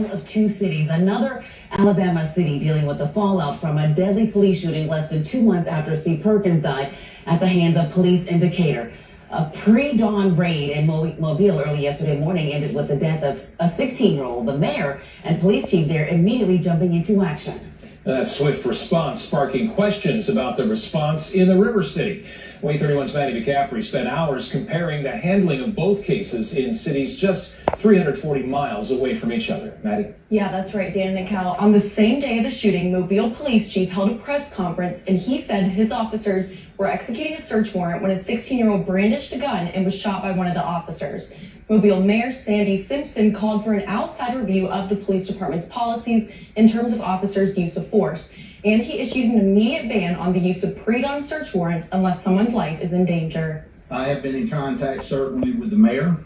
tale of two cities. Another Alabama city dealing with the fallout from a deadly police shooting less than 2 months after Steve Perkins died at the hands of police in Decatur. A pre-dawn raid in Mobile early yesterday morning ended with the death of a 16-year-old. The mayor and police chief there immediately jumping into action. That swift response sparking questions about the response in the River City. WAAY 31's Maddie McCaffrey spent hours comparing the handling of both cases in cities just 340 miles away from each other. Maddie? Yeah, that's right, Dan and Cal. On the same day of the shooting, Mobile Police Chief held a press conference, and he said his officers were executing a search warrant when a 16-year-old brandished a gun and was shot by one of the officers. Mobile Mayor Sandy Simpson called for an outside review of the police department's policies in terms of officers' use of force, and he issued an immediate ban on the use of pre-dawn search warrants unless someone's life is in danger. I have been in contact certainly with the mayor,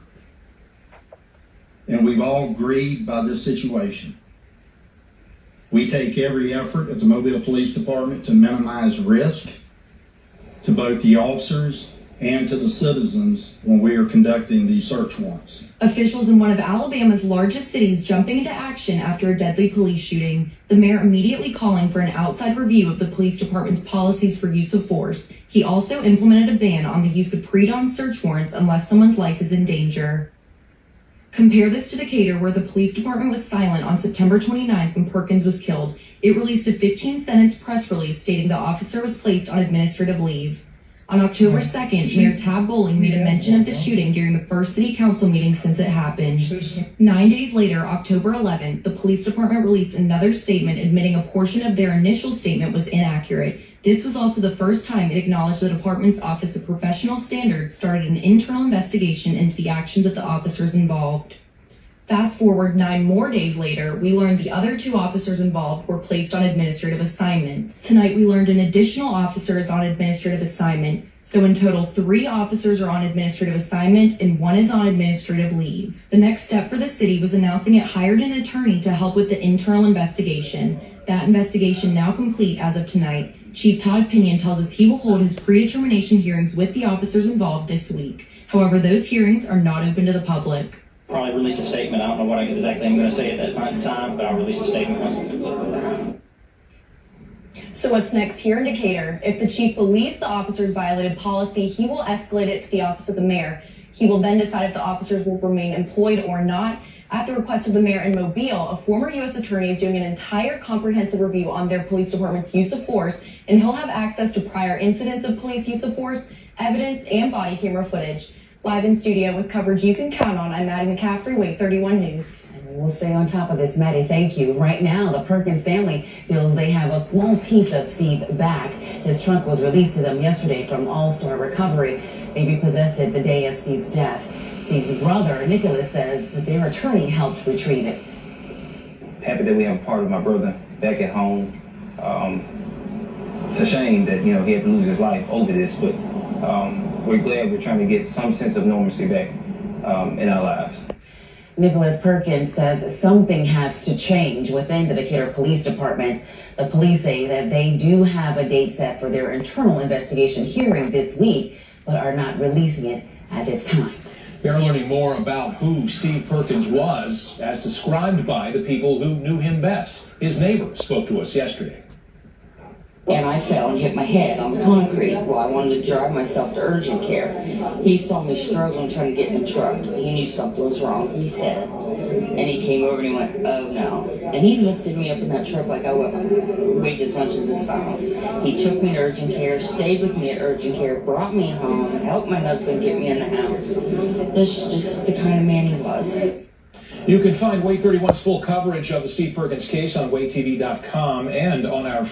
and we've all agreed by this situation. We take every effort at the Mobile Police Department to minimize risk to both the officers and to the citizens when we are conducting these search warrants. Officials in one of Alabama's largest cities jumping into action after a deadly police shooting. The mayor immediately calling for an outside review of the police department's policies for use of force. He also implemented a ban on the use of pre-dawn search warrants unless someone's life is in danger. Compare this to Decatur, where the police department was silent on September 29th when Perkins was killed. It released a 15-sentence press release stating the officer was placed on administrative leave. On October 2nd, Mayor Tab Bowling made a mention of the shooting during the first city council meeting since it happened. 9 days later, October 11th, the police department released another statement admitting a portion of their initial statement was inaccurate. This was also the first time it acknowledged the department's Office of Professional Standards started an internal investigation into the actions of the officers involved. Fast forward 9 more days later, we learned the other 2 officers involved were placed on administrative assignments. Tonight, we learned an additional officer is on administrative assignment. So in total, 3 officers are on administrative assignment and 1 is on administrative leave. The next step for the city was announcing it hired an attorney to help with the internal investigation. That investigation now complete as of tonight. Chief Todd Pinion tells us he will hold his predetermination hearings with the officers involved this week. However, those hearings are not open to the public. Probably release a statement. I don't know what exactly I'm going to say at that point in time, but I'll release a statement once I'm complete with that. So what's next here in Decatur? If the chief believes the officers violated policy, he will escalate it to the office of the mayor. He will then decide if the officers will remain employed or not. At the request of the mayor in Mobile, a former U.S. attorney is doing an entire comprehensive review on their police department's use of force, and he'll have access to prior incidents of police use of force, evidence, and body camera footage. Live in studio with coverage you can count on, I'm Maddie McCaffrey, WAAY 31 News. We'll stay on top of this, Maddie. Thank you. Right now, the Perkins family feels they have a small piece of Steve back. His trunk was released to them yesterday from All-Star Recovery. They repossessed it the day of Steve's death. Steve's brother, Nicholas, says that their attorney helped retrieve it. Happy that we have a part of my brother back at home. It's a shame that, he had to lose his life over this, but we're glad we're trying to get some sense of normalcy back in our lives. Nicholas Perkins says something has to change within the Decatur Police Department. The police say that they do have a date set for their internal investigation hearing this week, but are not releasing it at this time. We are learning more about who Steve Perkins was, as described by the people who knew him best. His neighbor spoke to us yesterday. And I fell and hit my head on the concrete. Well, I wanted to drive myself to urgent care. He saw me struggling trying to get in the truck. He knew something was wrong, he said. And he came over and he went, oh no. And he lifted me up in that truck like I weighed as much as his phone. He took me to urgent care, stayed with me at urgent care, brought me home, helped my husband get me in the house. This is just the kind of man he was. You can find WAAY 31's full coverage of the Steve Perkins case on WAAYTV.com and on our